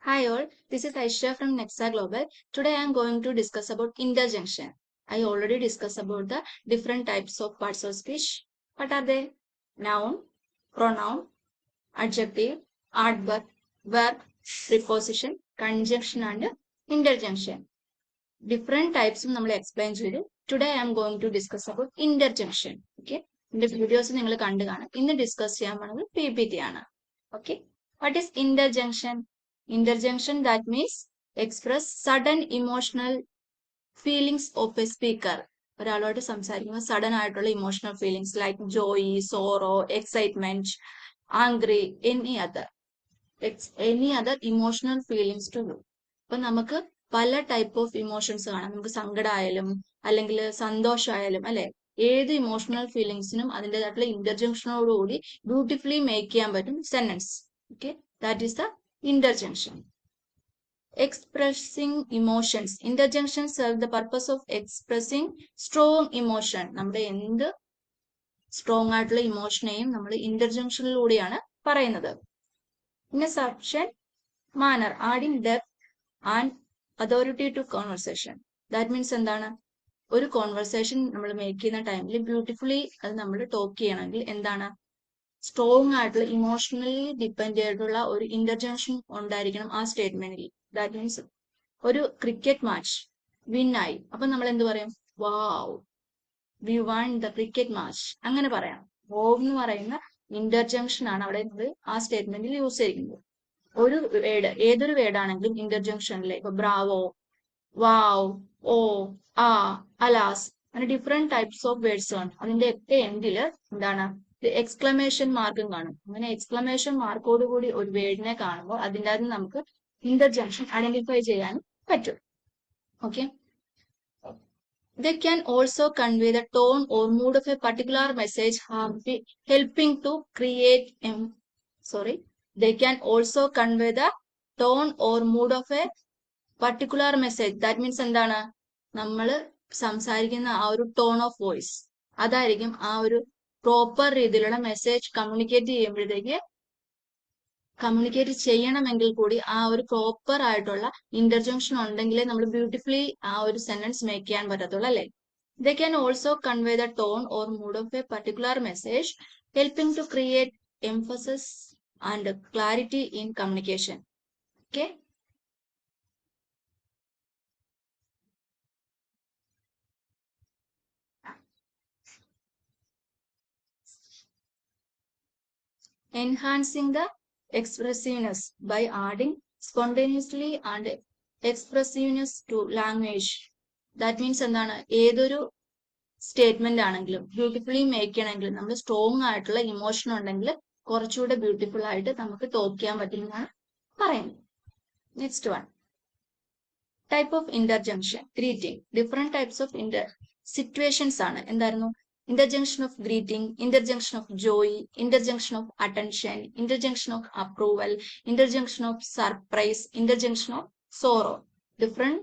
Hi all, this is Aisha from Nexa Global. Today I am going to discuss about interjunction. I already discussed about the different types of parts of speech. What are they? Noun, pronoun, adjective, adverb, verb, preposition, conjunction and interjunction. Different types നമ്മൾ explain ചെയ്തു. Today I am going to discuss about interjunction. Okay. ഇതിന്റെ videos നിങ്ങൾ കണ്ടു കാണും. ഇന്ന് discuss ചെയ്യാൻ പോകുന്നത് PPT ആണ്. Okay. What is interjunction? Interjunction that means express sudden emotional feelings of a speaker. ഒരാളോട് സംസാരിക്കുമ്പോൾ സഡൻ ആയിട്ടുള്ള emotional feelings like joy sorrow excitement angry any other emotional feelings to you. അപ്പൊ നമുക്ക് പല ടൈപ്പ് ഓഫ് ഇമോഷൻസ് കാണാം. നമുക്ക് സങ്കടമായാലും അല്ലെങ്കിൽ സന്തോഷമായാലും അല്ലെ, ഏത് ഇമോഷണൽ ഫീലിംഗ്സിനും അതിൻ്റെതായിട്ടുള്ള ഇന്റർജംഗ്ഷനോടുകൂടി ബ്യൂട്ടിഫുള്ളി മേക്ക് ചെയ്യാൻ പറ്റും sentence. Okay, that is the interjunction. Expressing emotions. Interjunction serve the purpose of expressing strong emotion. നമ്മുടെ എന്ത് സ്ട്രോങ് ആയിട്ടുള്ള ഇമോഷനെയും നമ്മൾ ഇന്റർജംഗ്ഷനിലൂടെയാണ് പറയുന്നത്. In a sufficient manner, adding depth and authority to conversation. That means എന്താണ്? ഒരു conversation നമ്മൾ മേക്ക് ചെയ്യുന്ന ടൈമിൽ ബ്യൂട്ടിഫുള്ളി അത് നമ്മൾ ടോക്ക് ചെയ്യണമെങ്കിൽ എന്താണ്, സ്ട്രോങ് ആയിട്ടുള്ള ഇമോഷണലി ഡിപ്പെൻഡ് ചെയ്തിട്ടുള്ള ഒരു ഇന്റർജംഗ്ഷൻ ഉണ്ടായിരിക്കണം ആ സ്റ്റേറ്റ്മെന്റിൽ. ദാറ്റ് മീൻസ് ഒരു ക്രിക്കറ്റ് മാച്ച് വിൻ ആയി, അപ്പൊ നമ്മൾ എന്ത് പറയും? Wow, we won the cricket match, അങ്ങനെ പറയാം. വോവ് എന്ന് പറയുന്ന ഇന്റർജംഗ്ഷൻ ആണ് അവിടെ ആ സ്റ്റേറ്റ്മെന്റിൽ യൂസ് ചെയ്തിരിക്കുന്നത്. ഒരു വേർഡ്, ഏതൊരു വേർഡ് ആണെങ്കിലും ഇന്റർജംഗ്ഷനിലെ ഇപ്പൊ ബ്രാവോ, വാവ്, ഓ, ആ, അലാസ്, അങ്ങനെ ഡിഫറെന്റ് ടൈപ്സ് ഓഫ് വേർഡ്സ് ആണ്. അതിന്റെ ഒക്കെ എൻഡില് എന്താണ്, എക്സ്ക്ലമേഷൻ മാർക്കും കാണും. അങ്ങനെ എക്സ്ക്ലമേഷൻ മാർക്കോട് കൂടി ഒരു വേർഡിനെ കാണുമ്പോൾ അതിൻ്റെ അകത്ത് നമുക്ക് ഇന്റർജംഗ്ഷൻ ഐഡന്റിഫൈ ചെയ്യാൻ പറ്റും. Okay, they can also convey the tone or mood of a particular message, helping to create they can also convey the tone or mood of a particular message. That means എന്താണ്, നമ്മൾ സംസാരിക്കുന്ന ആ ഒരു tone of voice അതായിരിക്കും ആ ഒരു proper രീതിയിലുള്ള message communicate ചെയ്യണമെങ്കിൽ കൂടി ആ ഒരു പ്രോപ്പർ ആയിട്ടുള്ള ഇന്റർജംഗ്ഷൻ ഉണ്ടെങ്കിലേ നമ്മൾ ബ്യൂട്ടിഫുള്ളി ആ ഒരു സെന്റൻസ് മേക്ക് ചെയ്യാൻ പറ്റത്തുള്ളൂ അല്ലെ. They can also convey the tone or mood of a particular message, helping to create emphasis and clarity in communication. Okay, enhancing the expressiveness by adding spontaneously and expressiveness to language. That means എന്താണ്, ഏതൊരു statement ആണെങ്കിലും beautifully make ചെയ്യണമെങ്കിൽ നമ്മൾ strong ആയിട്ടുള്ള emotion ഉണ്ടെങ്കിൽ കുറച്ചുകൂടെ beautiful ആയിട്ട് നമുക്ക് ടോക്ക് ചെയ്യാൻ പറ്റുമെന്നാണ് പറയുന്നത്. Next one, type of ഇന്റർജംഗ്ഷൻ. Greeting. Different types of situations ആണ്. എന്തായിരുന്നു? Interjunction of greeting, interjunction of joy, interjunction of attention, interjunction of approval, interjunction of surprise, interjunction of sorrow. Different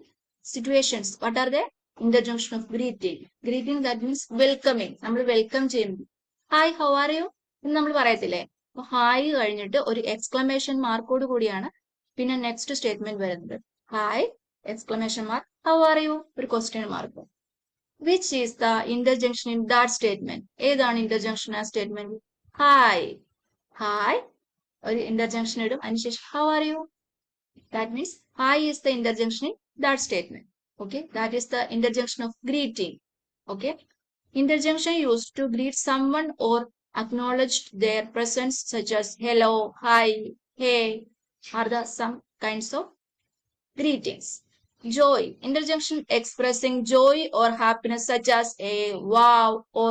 situations. What are they? Interjunction of greeting. Greeting, that means welcoming. നമ്മൾ welcome ചെയ്യുന്നു. Hi, how are U എന്ന് നമ്മൾ പറയത്തില്ലേ? അപ്പൊ hi കഴിഞ്ഞിട്ട് ഒരു exclamation മാർക്കോട് കൂടിയാണ് പിന്നെ നെക്സ്റ്റ് സ്റ്റേറ്റ്മെന്റ് വരുന്നത്. Hi exclamation mark, how are you ഒരു question mark. Which is the interjunction in that statement? ഏതാണ് ഇന്റർജംഗ്ഷൻ ആ സ്റ്റേറ്റ്മെന്റ്? ഹായ്, ഹായ് ഒരു ഇന്റർജംഗ്ഷൻ ഇടും, അതിനുശേഷം how are you. That means hi is the interjunction in that statement. Okay, that is the interjunction of greeting. Okay, interjunction used to greet someone or acknowledge their presence such as hello, hi, hey are the some kinds of greetings. Joy. Interjunction expressing joy or happiness such as a wow or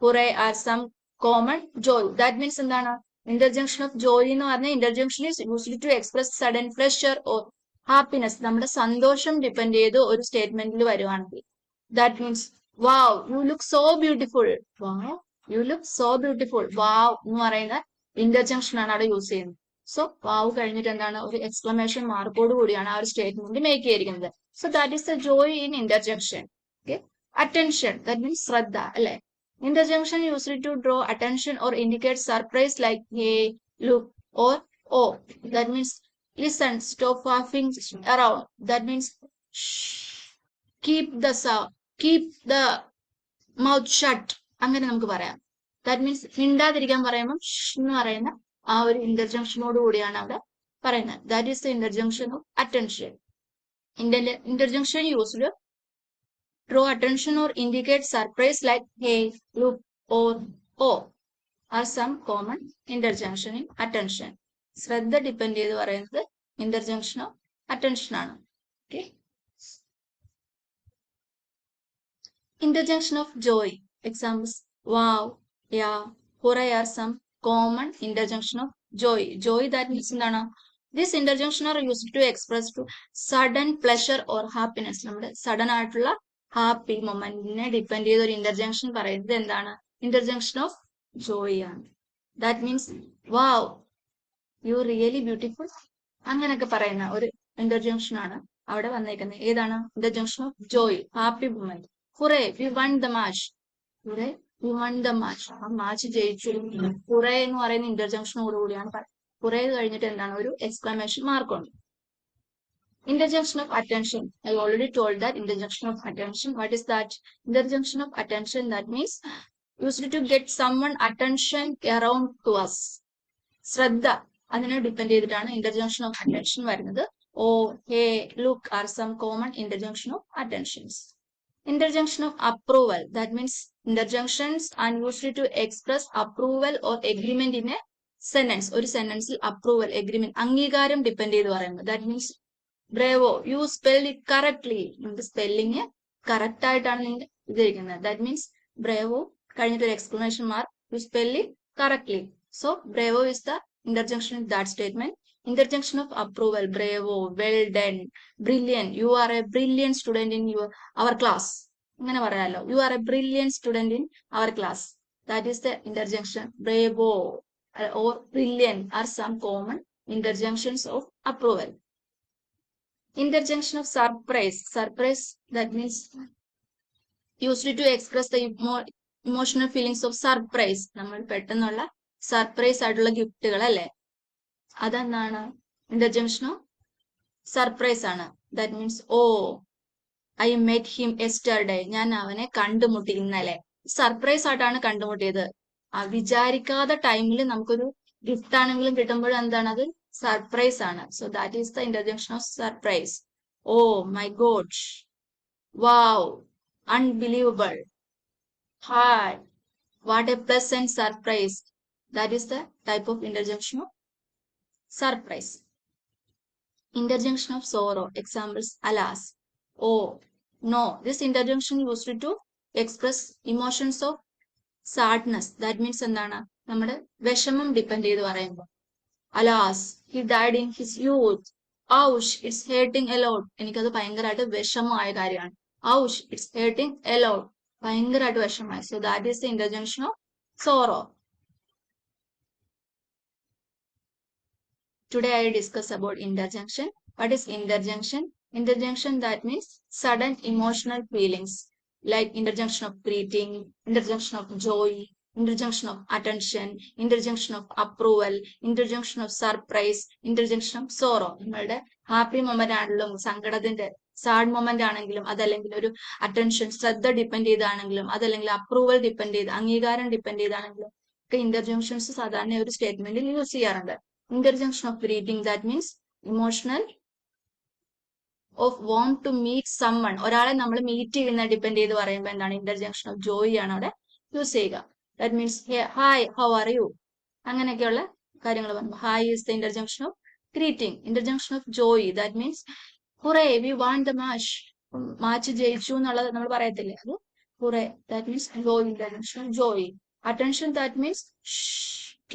hooray are some common joy. That means എന്താണ്, interjunction of joy എന്ന് പറഞ്ഞാൽ interjunction is used to express sudden pleasure or happiness. നമ്മുടെ സന്തോഷം depend ചെയ്ത് ഒരു സ്റ്റേറ്റ്മെന്റിൽ വരുവാണെങ്കിൽ. That means wow, you look so beautiful. Wow, you look so beautiful. Wow എന്ന് പറയുന്ന ഇന്റർജംഗ്ഷൻ ആണ് അവിടെ യൂസ് ചെയ്യുന്നത്. സോ വാവ് കഴിഞ്ഞിട്ട് എന്താണ്, ഒരു എക്സ്ക്ലമേഷൻ മാർക്കോട് കൂടിയാണ് ആ ഒരു സ്റ്റേറ്റ്മെന്റ് മേക്ക് ചെയ്തിരിക്കുന്നത്. So that is the joy in interjunction. Okay, attention, that means ശ്രദ്ധ അല്ലെ. Interjunction used to draw attention or indicate surprise like hey, look or oh. That means listen, stop laughing around. That means shh, keep the keep the mouth shut. അങ്ങനെ നമുക്ക് പറയാം. That means മിണ്ടാതിരിക്കാൻ പറയുമ്പോൾ ഷ് എന്ന് പറയുന്ന ആ ഒരു ഇന്റർജംഗ്ഷനോട് കൂടിയാണ് അവിടെ പറയുന്നത്. That is the interjunction of attention. Interjunction used to draw attention or indicate surprise like hey, look, or oh are some common interjunction in attention. ശ്രദ്ധ ഡിപ്പെൻഡ് ചെയ്ത് പറയുന്നത് ഇന്റർജംഗ്ഷൻ ഓഫ് അറ്റൻഷൻ ആണ്. Okay. Interjunction of joy. Examples: wow, yeah, hooray are some common interjunction of joy. Joy, that means എന്താണ്? This interjunction are used to express to sudden pleasure or happiness. നമ്മുടെ sudden ആയിട്ടുള്ള happy മൊമെന്റിനെ depend ചെയ്ത ഒരു interjunction പറയുന്നത് എന്താണ്? Interjunction of joy ആണ്. That means wow, you really beautiful, അങ്ങനെയൊക്കെ പറയുന്ന ഒരു ഇന്റർജംഗ്ഷൻ ആണ് അവിടെ വന്നേക്കുന്നത്. ഏതാണ്? Interjunction of joy, happy moment. Hurray, we won the match. Hurray, we won the match, ആ മാച്ച് ജയിച്ചു. ഹുറേ എന്ന് പറയുന്ന ഇന്റർജംഗ്ഷനോട് കൂടിയാണ് പറയുന്നത്. ഹുറേ കഴിഞ്ഞിട്ട് എന്താണ്? ഒരു എക്സ്ക്ലമേഷൻ മാർക്ക് ഉണ്ട്. Interjunction of attention. I already told that interjunction of attention. What is that? Interjunction of attention, that means used to get someone attention around to us. ശ്രദ്ധ അതിനെ ഡിപ്പെൻഡ് ചെയ്തിട്ടാണ് ഇന്റർജംഗ്ഷൻ ഓഫ് അറ്റൻഷൻ വരുന്നത്. Oh, hey, look are some common interjunction of attentions. Interjunction of approval. That means interjunctions are used to express approval or agreement in a sentence. ഒരു സെന്റൻസിൽ approval, agreement, അംഗീകാരം depend ചെയ്ത് പറയുന്നത്. That means bravo, you spell it correctly. നിങ്ങൾക്ക് spelling correct ആയിട്ടാണ് നിങ്ങൾ ഇതിരിക്കുന്നത്. That means bravo കഴിഞ്ഞിട്ട് ഒരു exclamation mark, you spell it correctly. So bravo is the interjunction in that statement. Interjunction of approval: bravo, well done, brilliant, you are a brilliant student in our class. അങ്ങനെ പറയാലോ, you are a brilliant student in our class. That is the interjunction. Bravo or brilliant are some common interjunctions of approval. Interjunction of surprise. Surprise, that means used to express the emotional feelings of surprise. നമ്മൾ പെട്ടെന്നുള്ള surprise ആയിട്ടുള്ള ഗിഫ്റ്റുകൾ അല്ലേ, അതെന്താണ്? Interjunction of surprise ആണ്. That means oh, I met him yesterday, ഞാൻ അവനെ കണ്ടുമുട്ടി ഇന്നലെ. സർപ്രൈസ് ആയിട്ടാണ് കണ്ടുമുട്ടിയത്. വിചാരിക്കാത്ത ടൈമിൽ നമുക്കൊരു ഗിഫ്റ്റ് ആണെങ്കിലും കിട്ടുമ്പോഴും എന്താണ്? അത് സർപ്രൈസ് ആണ്. So that is the interjunction of surprise. Oh my god, wow, unbelievable, hi, what a pleasant surprise. That is the type of interjunction of surprise. Interjunction of sorrow. Examples: alas, oh, no. This interjunction used to express emotions of sadness. That means എന്താണ്? നമ്മുടെ വിഷമം depend ചെയ്ത് പറയുമ്പോൾ alas, he died in his youth. Ouch, it's hurting a lot. എനിക്കത് ഭയങ്കരമായിട്ട് വിഷമമായ കാര്യമാണ്. Ouch, it's hurting a lot. ഭയങ്കരമായിട്ട് വിഷമമായി. So that is the interjunction of sorrow. Today I discuss about interjunction. What is interjunction? Interjunction, that means sudden emotional feelings, like interjunction of greeting, interjunction of joy, interjunction of attention, interjunction of approval, interjunction of surprise, interjunction of sorrow. നമ്മളുടെ happy moment ആണെങ്കിലും സങ്കടത്തിന്റെ sad moment ആണെങ്കിലും അതല്ലെങ്കിൽ ഒരു attention ശ്രദ്ധ depend ചെയ്താണെങ്കിലും അതല്ലെങ്കിൽ approval depend ചെയ്ത് അംഗീകാരം depend ചെയ്താണെങ്കിലും ഒക്കെ ഇന്റർജംഗ്ഷൻസ് സാധാരണ ഒരു സ്റ്റേറ്റ്മെന്റിൽ യൂസ് ചെയ്യാറുണ്ട്. Interjunction of greeting, that means emotional of want to meet someone. ഒരാളെ നമ്മൾ മീറ്റ് ചെയ്യുന്ന ഡിപ്പെൻഡ് ചെയ്ത് പറയുമ്പോൾ എന്താണ്? ഇന്റർജംഗ്ഷൻ ഓഫ് ജോയ് ആണ് അവിടെ യൂസ് ചെയ്യുക. That means hi, how are you, അങ്ങനെയൊക്കെയുള്ള കാര്യങ്ങൾ പറയുമ്പോൾ hi is the interjunction of greeting. Interjunction of joy, that means hurray, we won the match, match ജയിച്ചു എന്നുള്ളത് നമ്മൾ പറയത്തില്ലേ, അത് hurray. That means joy, interjunction of joy. Attention, that means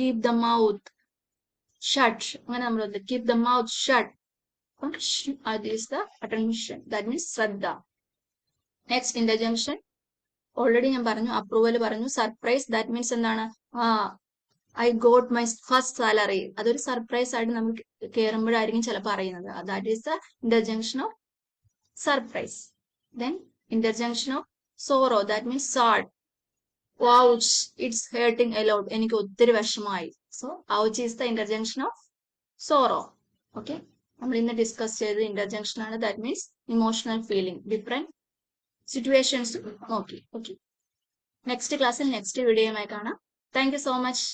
keep the mouth shut. അങ്ങനെ നമ്മൾ keep the mouth shut. That is the attention. That means ശ്രദ്ധ. Next interjunction, already ഞാൻ പറഞ്ഞു, അപ്രൂവൽ പറഞ്ഞു. സർപ്രൈസ്, ദാറ്റ് മീൻസ് എന്താണ്? I got my first salary. അതൊരു surprise ആയിട്ട് നമുക്ക് കയറുമ്പോഴായിരിക്കും ചിലപ്പോൾ അറിയുന്നത്. That is the interjunction of surprise. Then interjunction of sorrow, that means sad. Ouch, it's hurting a lot. എനിക്ക് ഒത്തിരി വിഷമമായി. So ouch is the interjunction of sorrow. Okay. നമ്മൾ ഇന്ന് ഡിസ്കസ് ചെയ്തത് ഇന്റർജംഗ്ഷൻ ആണ്. That means emotional feeling different situations നോക്കി. Okay, next ക്ലാസ്സിൽ next വീഡിയോയുമായി കാണാം. Thank you so much.